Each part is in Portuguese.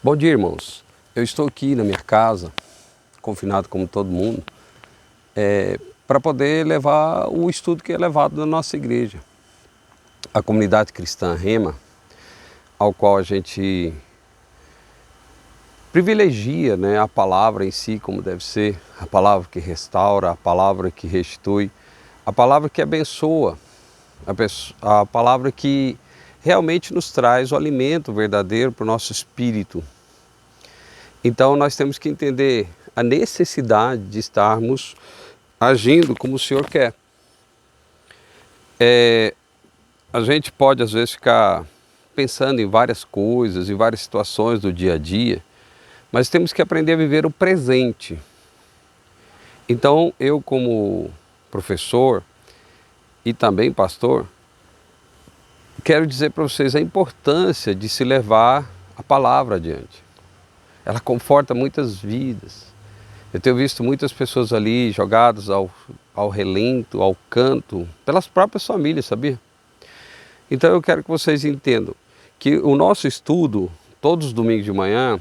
Bom dia, irmãos. Eu estou aqui na minha casa, confinado como todo mundo, para poder levar o estudo que é levado na nossa igreja. A comunidade cristã Rema, ao qual a gente privilegia, a palavra em si como deve ser, a palavra que restaura, a palavra que restitui, a palavra que abençoa, a palavra que realmente nos traz o alimento verdadeiro para o nosso espírito. Então nós temos que entender a necessidade de estarmos agindo como o Senhor quer. A gente pode às vezes ficar pensando em várias coisas, em várias situações do dia a dia, mas temos que aprender a viver o presente. Então eu, como professor e também pastor, quero dizer para vocês a importância de se levar a palavra adiante. Ela conforta muitas vidas. Eu tenho visto muitas pessoas ali jogadas ao relento, ao canto, pelas próprias famílias, sabia? Então eu quero que vocês entendam que o nosso estudo, todos os domingos de manhã,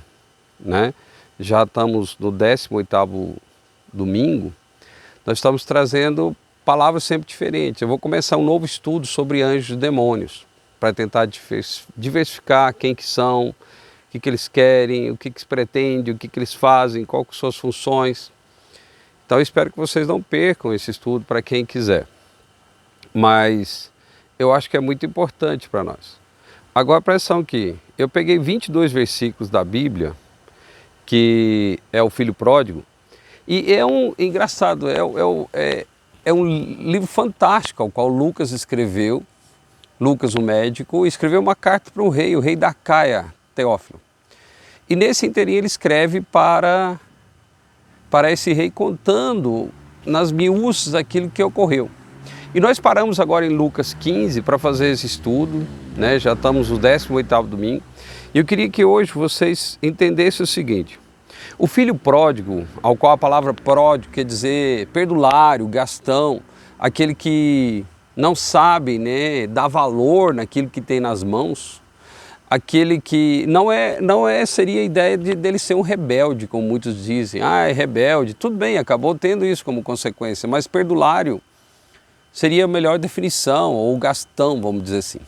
já estamos no 18º domingo, nós estamos trazendo palavras sempre diferentes. Eu vou começar um novo estudo sobre anjos e demônios, para tentar diversificar quem que são, o que eles querem, o que eles pretendem, o que eles fazem, quais são suas funções. Então eu espero que vocês não percam esse estudo para quem quiser. Mas eu acho que é muito importante para nós. Agora presta atenção que eu peguei 22 versículos da Bíblia, que é o filho pródigo, e engraçado, é um livro fantástico ao qual Lucas escreveu. Lucas, o médico, escreveu uma carta para o rei da Caia, Teófilo. E nesse inteirinho ele escreve para esse rei contando nas miúças aquilo que ocorreu. E nós paramos agora em Lucas 15 para fazer esse estudo, já estamos no 18º domingo. E eu queria que hoje vocês entendessem o seguinte: o filho pródigo, ao qual a palavra pródigo quer dizer perdulário, gastão, aquele que não sabe dar valor naquilo que tem nas mãos, aquele que seria a ideia dele ser um rebelde, como muitos dizem. É rebelde, tudo bem, acabou tendo isso como consequência, mas perdulário seria a melhor definição, ou gastão, vamos dizer assim.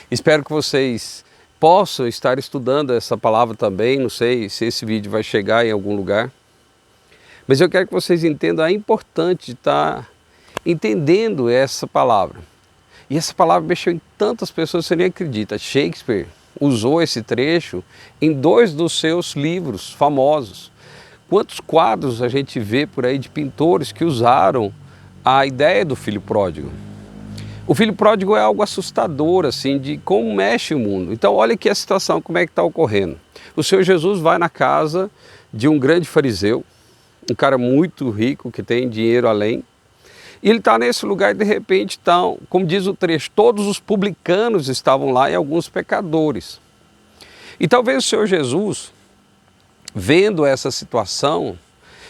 Espero que vocês possam estar estudando essa palavra também, não sei se esse vídeo vai chegar em algum lugar, mas eu quero que vocês entendam a importância de estar entendendo essa palavra. E essa palavra mexeu em tantas pessoas, você nem acredita. Shakespeare usou esse trecho em 2 dos seus livros famosos. Quantos quadros a gente vê por aí de pintores que usaram a ideia do filho pródigo? O filho pródigo é algo assustador, assim, de como mexe o mundo. Então olha aqui a situação, como é que está ocorrendo. O Senhor Jesus vai na casa de um grande fariseu, um cara muito rico, que tem dinheiro além. E ele está nesse lugar e de repente estão, como diz o trecho, todos os publicanos estavam lá e alguns pecadores. E talvez o Senhor Jesus, vendo essa situação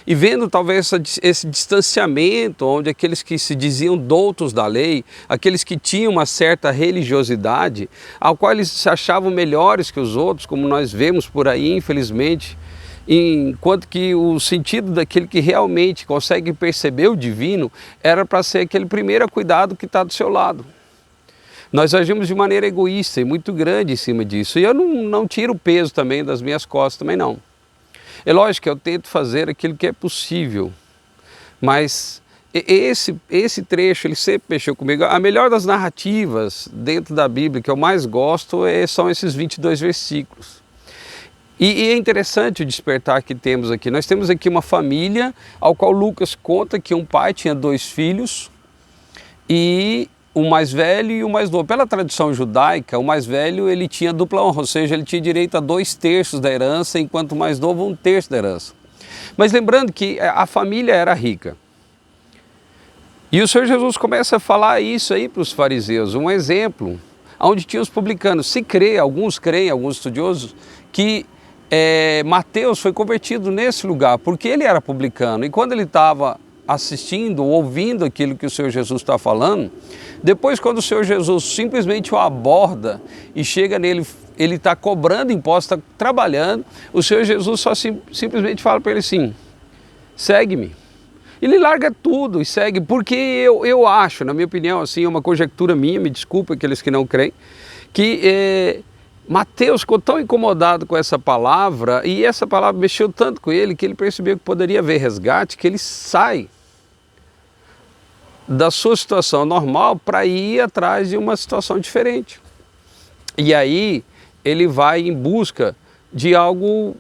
e vendo talvez esse distanciamento, onde aqueles que se diziam doutos da lei, aqueles que tinham uma certa religiosidade, ao qual eles se achavam melhores que os outros, como nós vemos por aí, infelizmente, enquanto que o sentido daquele que realmente consegue perceber o divino era para ser aquele primeiro cuidado que está do seu lado. Nós agimos de maneira egoísta e muito grande em cima disso. E eu não tiro o peso também das minhas costas, também não. É lógico que eu tento fazer aquilo que é possível, mas esse trecho ele sempre mexeu comigo. A melhor das narrativas dentro da Bíblia que eu mais gosto são esses 22 versículos. E é interessante o despertar que temos aqui. Nós temos aqui uma família ao qual Lucas conta que um pai tinha 2 filhos, e o mais velho e o mais novo. Pela tradição judaica, o mais velho ele tinha dupla honra, ou seja, ele tinha direito a 2/3 da herança, enquanto o mais novo 1/3 da herança. Mas lembrando que a família era rica. E o Senhor Jesus começa a falar isso aí para os fariseus, um exemplo, onde tinha os publicanos. Se crê, alguns creem, alguns estudiosos, que Mateus foi convertido nesse lugar, porque ele era publicano, e quando ele estava assistindo, ouvindo aquilo que o Senhor Jesus está falando, depois quando o Senhor Jesus simplesmente o aborda e chega nele ele está cobrando imposto, está trabalhando, o Senhor Jesus só simplesmente fala para ele assim, segue-me. Ele larga tudo e segue, porque eu acho, na minha opinião, assim, é uma conjectura minha, me desculpa aqueles que não creem, que Mateus ficou tão incomodado com essa palavra, e essa palavra mexeu tanto com ele, que ele percebeu que poderia haver resgate, que ele sai da sua situação normal para ir atrás de uma situação diferente. E aí ele vai em busca de algo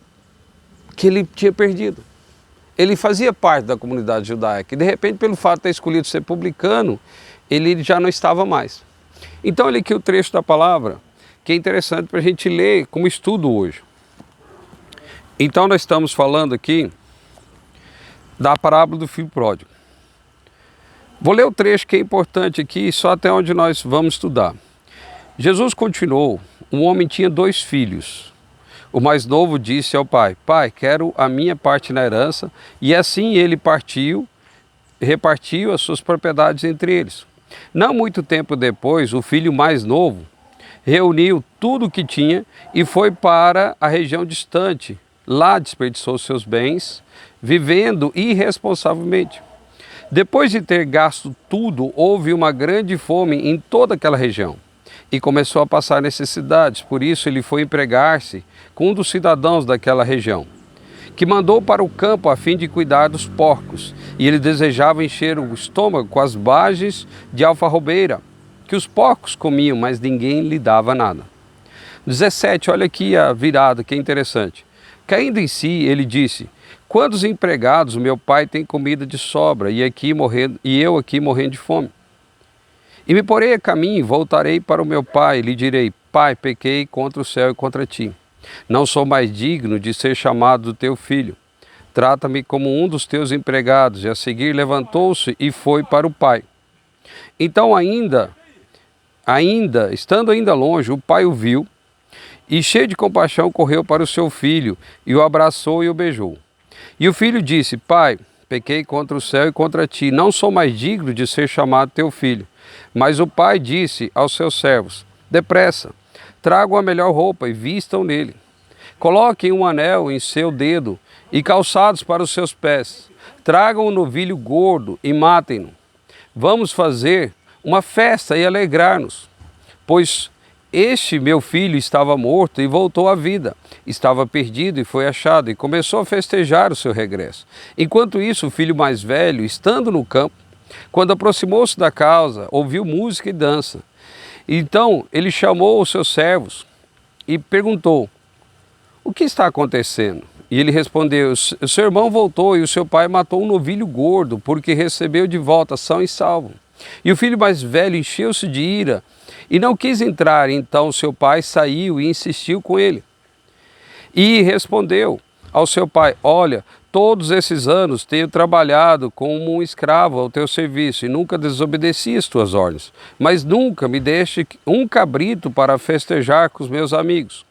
que ele tinha perdido. Ele fazia parte da comunidade judaica e de repente, pelo fato de ter escolhido ser publicano, ele já não estava mais. Então olha aqui o trecho da palavra, que é interessante para a gente ler como estudo hoje. Então nós estamos falando aqui da parábola do filho pródigo. Vou ler o trecho que é importante aqui, só até onde nós vamos estudar. Jesus continuou, um homem tinha 2 filhos. O mais novo disse ao pai, pai, quero a minha parte na herança, e assim ele repartiu as suas propriedades entre eles. Não muito tempo depois, o filho mais novo reuniu tudo o que tinha e foi para a região distante. Lá desperdiçou seus bens, vivendo irresponsavelmente. Depois de ter gasto tudo, houve uma grande fome em toda aquela região e começou a passar necessidades. Por isso ele foi empregar-se com um dos cidadãos daquela região, que mandou para o campo a fim de cuidar dos porcos. E ele desejava encher o estômago com as bagens de alfarrobeira, que os porcos comiam, mas ninguém lhe dava nada. 17, olha aqui a virada, que é interessante. Caindo em si, ele disse, quantos empregados o meu pai tem comida de sobra e eu aqui morrendo de fome? E me porei a caminho, voltarei para o meu pai, e lhe direi, pai, pequei contra o céu e contra ti. Não sou mais digno de ser chamado do teu filho. Trata-me como um dos teus empregados. E a seguir levantou-se e foi para o pai. Então estando ainda longe, o pai o viu, e cheio de compaixão correu para o seu filho, e o abraçou e o beijou. E o filho disse, pai, pequei contra o céu e contra ti, não sou mais digno de ser chamado teu filho. Mas o pai disse aos seus servos, depressa, tragam a melhor roupa e vistam nele. Coloquem um anel em seu dedo e calçados para os seus pés. Tragam um novilho gordo e matem-no. Vamos fazer uma festa e alegrar-nos, pois este meu filho estava morto e voltou à vida. Estava perdido e foi achado, e começou a festejar o seu regresso. Enquanto isso, o filho mais velho, estando no campo, quando aproximou-se da casa, ouviu música e dança. Então ele chamou os seus servos e perguntou, o que está acontecendo? E ele respondeu, o seu irmão voltou e o seu pai matou um novilho gordo, porque recebeu de volta são e salvo. E o filho mais velho encheu-se de ira e não quis entrar. Então seu pai saiu e insistiu com ele. E respondeu ao seu pai, olha, todos esses anos tenho trabalhado como um escravo ao teu serviço e nunca desobedeci as tuas ordens, mas nunca me deste um cabrito para festejar com os meus amigos.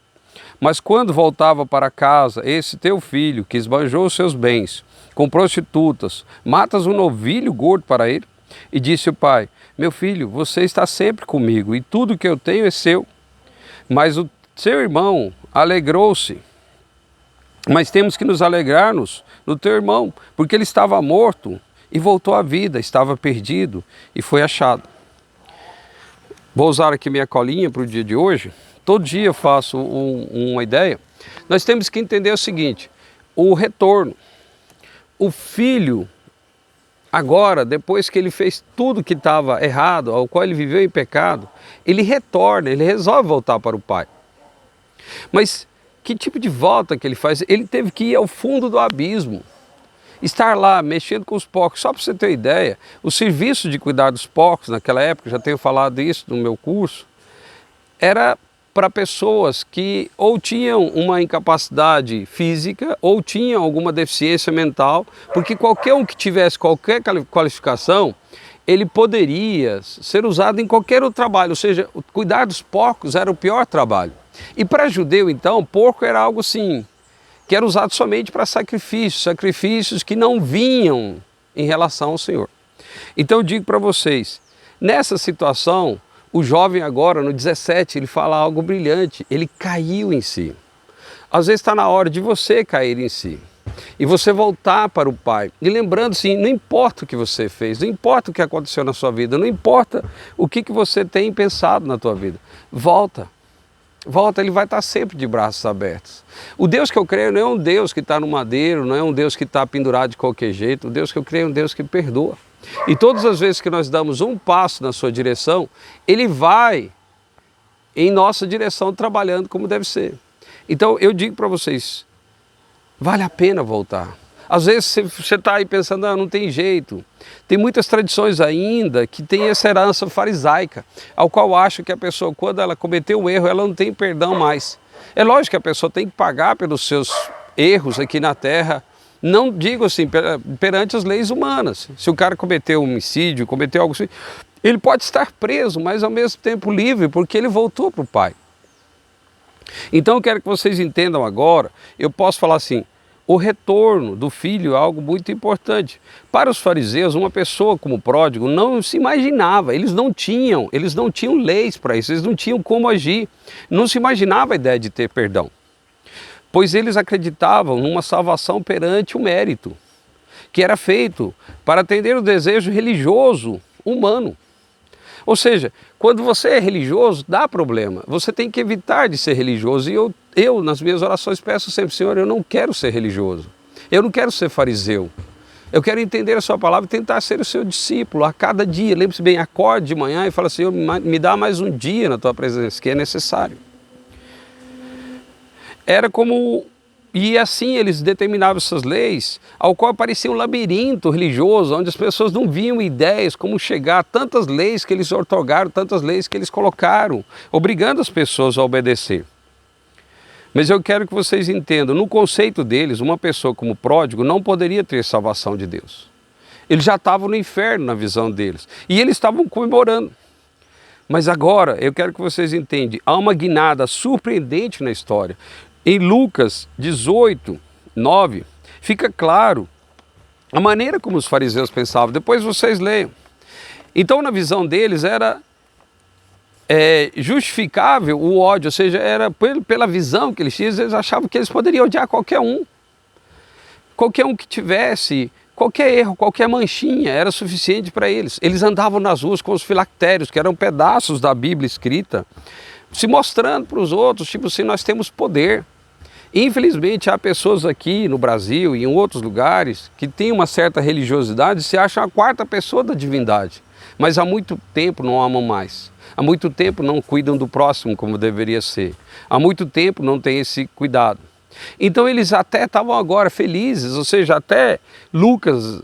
Mas quando voltava para casa, esse teu filho, que esbanjou os seus bens com prostitutas, matas um novilho gordo para ele? E disse o pai, meu filho, você está sempre comigo e tudo que eu tenho é seu. Mas o seu irmão alegrou-se. Mas temos que nos alegrarmos no teu irmão, porque ele estava morto e voltou à vida, estava perdido e foi achado. Vou usar aqui minha colinha para o dia de hoje. Todo dia eu faço uma ideia. Nós temos que entender o seguinte, o retorno. O filho, agora, depois que ele fez tudo que estava errado, ao qual ele viveu em pecado, ele retorna, ele resolve voltar para o pai. Mas que tipo de volta que ele faz? Ele teve que ir ao fundo do abismo, estar lá mexendo com os porcos. Só para você ter ideia, o serviço de cuidar dos porcos naquela época, já tenho falado isso no meu curso, era para pessoas que ou tinham uma incapacidade física ou tinham alguma deficiência mental, porque qualquer um que tivesse qualquer qualificação, ele poderia ser usado em qualquer outro trabalho, ou seja, cuidar dos porcos era o pior trabalho. E para judeu, então, porco era algo assim, que era usado somente para sacrifícios que não vinham em relação ao Senhor. Então eu digo para vocês, nessa situação, O jovem agora, no 17, ele fala algo brilhante, ele caiu em si. Às vezes está na hora de você cair em si. E você voltar para o Pai. E lembrando, sim, não importa o que você fez, não importa o que aconteceu na sua vida, não importa o que você tem pensado na tua vida. Volta. Volta, ele vai estar sempre de braços abertos. O Deus que eu creio não é um Deus que está no madeiro, não é um Deus que está pendurado de qualquer jeito. O Deus que eu creio é um Deus que perdoa. E todas as vezes que nós damos um passo na sua direção, ele vai em nossa direção trabalhando como deve ser. Então eu digo para vocês, vale a pena voltar. Às vezes você está aí pensando, não tem jeito. Tem muitas tradições ainda que tem essa herança farisaica, ao qual acho que a pessoa, quando ela cometeu um erro, ela não tem perdão mais. É lógico que a pessoa tem que pagar pelos seus erros aqui na terra, não digo assim, perante as leis humanas. Se o cara cometeu um homicídio, cometeu algo assim, ele pode estar preso, mas ao mesmo tempo livre, porque ele voltou para o Pai. Então eu quero que vocês entendam agora, eu posso falar assim, o retorno do filho é algo muito importante. Para os fariseus, uma pessoa como pródigo não se imaginava, eles não tinham leis para isso, eles não tinham como agir, não se imaginava a ideia de ter perdão. Pois eles acreditavam numa salvação perante o mérito, que era feito para atender o desejo religioso humano. Ou seja, quando você é religioso, dá problema. Você tem que evitar de ser religioso. E eu nas minhas orações, peço sempre, Senhor, eu não quero ser religioso. Eu não quero ser fariseu. Eu quero entender a sua palavra e tentar ser o seu discípulo a cada dia. Lembre-se bem, acorde de manhã e fala, Senhor, me dá mais um dia na tua presença, que é necessário. Era como... E assim eles determinavam essas leis, ao qual parecia um labirinto religioso, onde as pessoas não viam ideias como chegar a tantas leis que eles outorgaram, tantas leis que eles colocaram, obrigando as pessoas a obedecer. Mas eu quero que vocês entendam, no conceito deles, uma pessoa como pródigo não poderia ter salvação de Deus. Eles já estavam no inferno na visão deles, e eles estavam comemorando. Mas agora, eu quero que vocês entendam, há uma guinada surpreendente na história. Em Lucas 18, 9, fica claro a maneira como os fariseus pensavam. Depois vocês leiam. Então, na visão deles, era justificável o ódio, ou seja, era pela visão que eles tinham, eles achavam que eles poderiam odiar qualquer um. Qualquer um que tivesse qualquer erro, qualquer manchinha, era suficiente para eles. Eles andavam nas ruas com os filactérios, que eram pedaços da Bíblia escrita, se mostrando para os outros, tipo assim, nós temos poder. Infelizmente, há pessoas aqui no Brasil e em outros lugares que têm uma certa religiosidade e se acham a quarta pessoa da divindade. Mas há muito tempo não amam mais. Há muito tempo não cuidam do próximo como deveria ser. Há muito tempo não têm esse cuidado. Então eles até estavam agora felizes, ou seja, até Lucas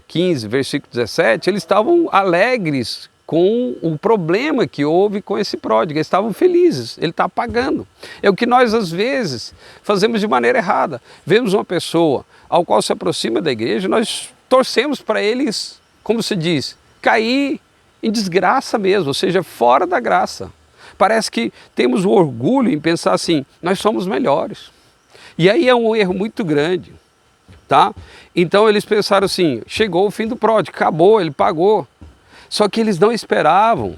15, versículo 17, eles estavam alegres com o problema que houve com esse pródigo. Eles estavam felizes, ele está pagando. É o que nós às vezes fazemos de maneira errada. Vemos uma pessoa ao qual se aproxima da igreja, nós torcemos para eles, como se diz, cair em desgraça mesmo, ou seja, fora da graça. Parece que temos o orgulho em pensar assim, nós somos melhores. E aí é um erro muito grande, tá? Então eles pensaram assim, chegou o fim do pródigo, acabou, ele pagou. Só que eles não esperavam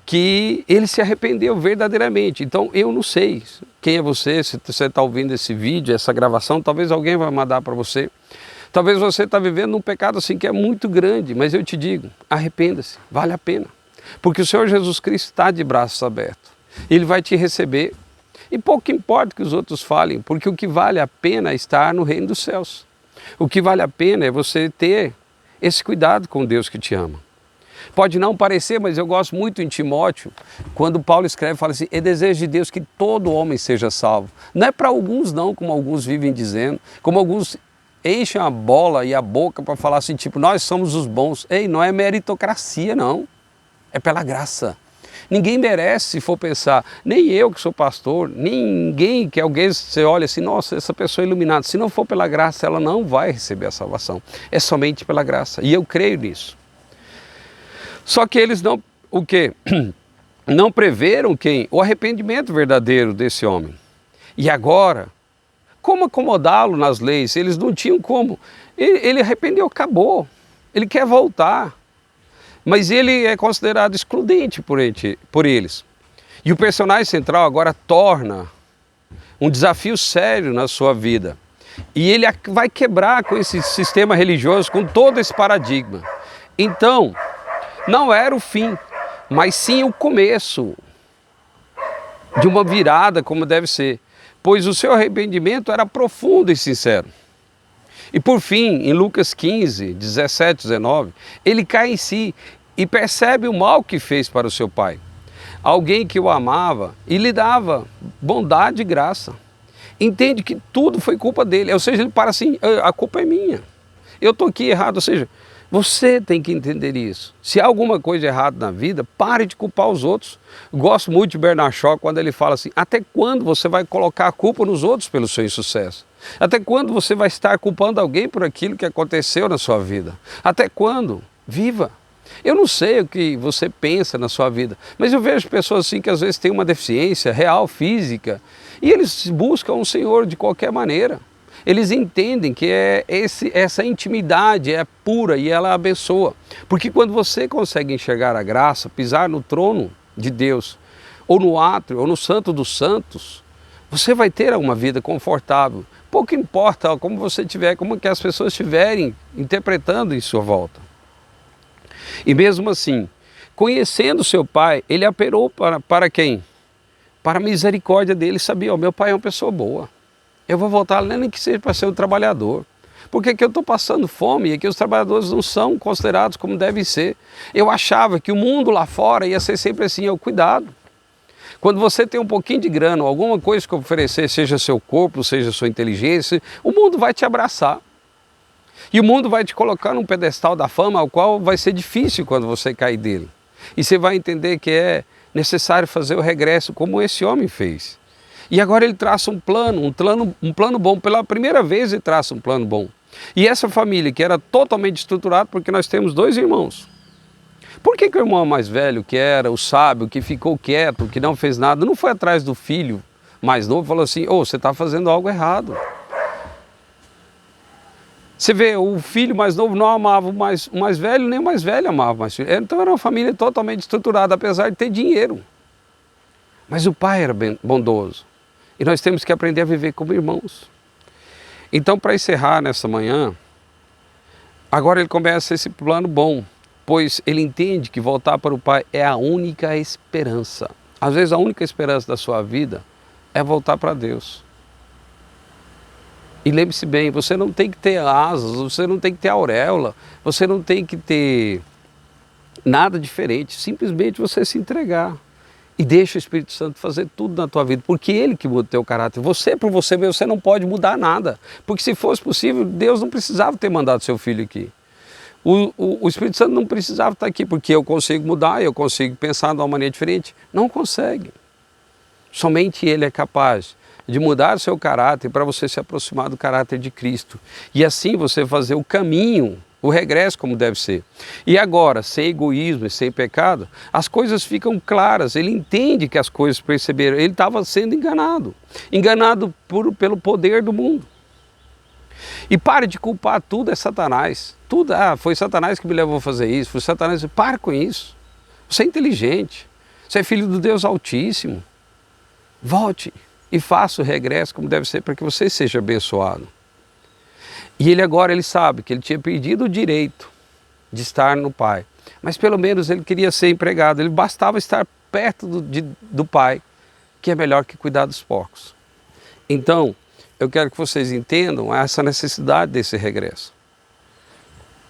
que ele se arrependeu verdadeiramente. Então eu não sei quem é você, se você está ouvindo esse vídeo, essa gravação, talvez alguém vai mandar para você. Talvez você está vivendo um pecado assim que é muito grande, mas eu te digo, arrependa-se, vale a pena. Porque o Senhor Jesus Cristo está de braços abertos. Ele vai te receber. E pouco importa que os outros falem, porque o que vale a pena é estar no reino dos céus. O que vale a pena é você ter esse cuidado com Deus que te ama. Pode não parecer, mas eu gosto muito em Timóteo, quando Paulo escreve, fala assim, é desejo de Deus que todo homem seja salvo. Não é para alguns não, como alguns vivem dizendo, como alguns enchem a bola e a boca para falar assim, tipo, nós somos os bons. Ei, não é meritocracia não, é pela graça. Ninguém merece, se for pensar, nem eu que sou pastor, ninguém que alguém, você olha assim, nossa, essa pessoa é iluminada. Se não for pela graça, ela não vai receber a salvação. É somente pela graça, e eu creio nisso. Só que eles não, o quê? Não preveram quem? O arrependimento verdadeiro desse homem. E agora, como acomodá-lo nas leis? Eles não tinham como. Ele arrependeu, acabou. Ele quer voltar. mas ele é considerado excludente por eles. E o personagem central agora torna um desafio sério na sua vida. E ele vai quebrar com esse sistema religioso, com todo esse paradigma. Então, não era o fim, mas sim o começo de uma virada como deve ser, pois o seu arrependimento era profundo e sincero. E por fim, em Lucas 15, 17, 19, ele cai em si e percebe o mal que fez para o seu pai. Alguém que o amava e lhe dava bondade e graça. Entende que tudo foi culpa dele, ou seja, ele para assim, a culpa é minha, eu estou aqui errado, ou seja, você tem que entender isso. Se há alguma coisa errada na vida, pare de culpar os outros. Gosto muito de Bernard Shaw quando ele fala assim, até quando você vai colocar a culpa nos outros pelo seu insucesso? Até quando você vai estar culpando alguém por aquilo que aconteceu na sua vida? Até quando? Viva! Eu não sei o que você pensa na sua vida, mas eu vejo pessoas assim que às vezes têm uma deficiência real, física, e eles buscam o Senhor de qualquer maneira. Eles entendem que essa intimidade é pura e ela abençoa. Porque quando você consegue enxergar a graça, pisar no trono de Deus, ou no átrio, ou no santo dos santos, você vai ter uma vida confortável. Pouco importa como você estiver, como que as pessoas estiverem interpretando em sua volta. E mesmo assim, conhecendo seu pai, ele apelou para quem? Para a misericórdia dele, sabia, meu pai é uma pessoa boa. Eu vou voltar nem que seja para ser um trabalhador. Porque aqui eu estou passando fome e aqui os trabalhadores não são considerados como devem ser. Eu achava que o mundo lá fora ia ser sempre assim, cuidado. Quando você tem um pouquinho de grana, alguma coisa que oferecer, seja seu corpo, seja sua inteligência, o mundo vai te abraçar. E o mundo vai te colocar num pedestal da fama, ao qual vai ser difícil quando você cair dele. E você vai entender que é necessário fazer o regresso, como esse homem fez. E agora ele traça um plano bom. Pela primeira vez ele traça um plano bom. E essa família que era totalmente estruturada, porque nós temos 2 irmãos. Por que o irmão mais velho, que era o sábio, que ficou quieto, que não fez nada, não foi atrás do filho mais novo e falou assim, você está fazendo algo errado. Você vê, o filho mais novo não amava o mais velho, nem o mais velho amava o mais filho. Então era uma família totalmente estruturada, apesar de ter dinheiro. Mas o pai era bondoso. E nós temos que aprender a viver como irmãos. Então, para encerrar nessa manhã, agora ele começa esse plano bom, pois ele entende que voltar para o pai é a única esperança. Às vezes a única esperança da sua vida é voltar para Deus. E lembre-se bem, você não tem que ter asas, você não tem que ter auréola, você não tem que ter nada diferente, simplesmente você se entregar. E deixa o Espírito Santo fazer tudo na tua vida, porque Ele que muda o teu caráter. Você, por você mesmo, você não pode mudar nada. Porque se fosse possível, Deus não precisava ter mandado seu filho aqui. O Espírito Santo não precisava estar aqui, porque eu consigo mudar, eu consigo pensar de uma maneira diferente. Não consegue. Somente Ele é capaz de mudar o seu caráter para você se aproximar do caráter de Cristo. E assim você fazer o caminho, o regresso como deve ser. E agora, sem egoísmo e sem pecado, as coisas ficam claras. Ele entende que as coisas perceberam. Ele estava sendo enganado. Enganado pelo poder do mundo. E pare de culpar tudo é Satanás. Tudo, foi Satanás que me levou a fazer isso. Foi Satanás. Pare com isso. Você é inteligente. Você é filho do Deus Altíssimo. Volte e faça o regresso como deve ser para que você seja abençoado. E ele agora sabe que ele tinha perdido o direito de estar no pai. Mas pelo menos ele queria ser empregado. Ele bastava estar perto do pai, que é melhor que cuidar dos porcos. Então, eu quero que vocês entendam essa necessidade desse regresso.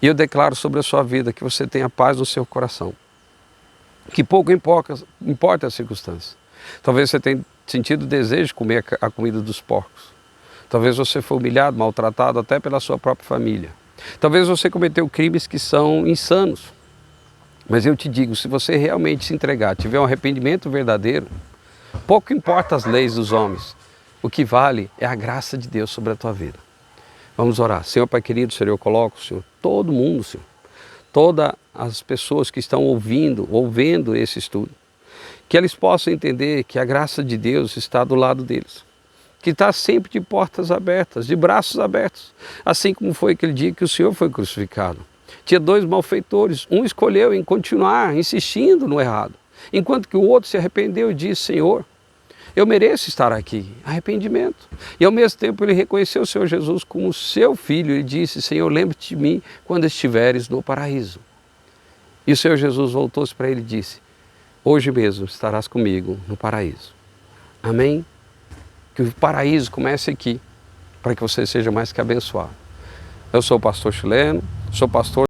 E eu declaro sobre a sua vida que você tenha paz no seu coração. Que pouco importa as circunstâncias. Talvez você tenha sentido o desejo de comer a comida dos porcos. Talvez você foi humilhado, maltratado até pela sua própria família. Talvez você cometeu crimes que são insanos. Mas eu te digo, se você realmente se entregar, tiver um arrependimento verdadeiro, pouco importa as leis dos homens. O que vale é a graça de Deus sobre a tua vida. Vamos orar. Senhor Pai querido, Senhor, eu coloco, Senhor, todo mundo, Senhor, todas as pessoas que estão ouvendo esse estudo, que eles possam entender que a graça de Deus está do lado deles, que está sempre de portas abertas, de braços abertos, assim como foi aquele dia que o Senhor foi crucificado. Tinha dois malfeitores, um escolheu em continuar insistindo no errado, enquanto que o outro se arrependeu e disse: Senhor, eu mereço estar aqui. Arrependimento. E ao mesmo tempo ele reconheceu o Senhor Jesus como seu filho e disse: Senhor, lembre-te de mim quando estiveres no paraíso. E o Senhor Jesus voltou-se para ele e disse: hoje mesmo estarás comigo no paraíso. Amém? Que o paraíso comece aqui, para que você seja mais que abençoado. Eu sou o pastor chileno, sou pastor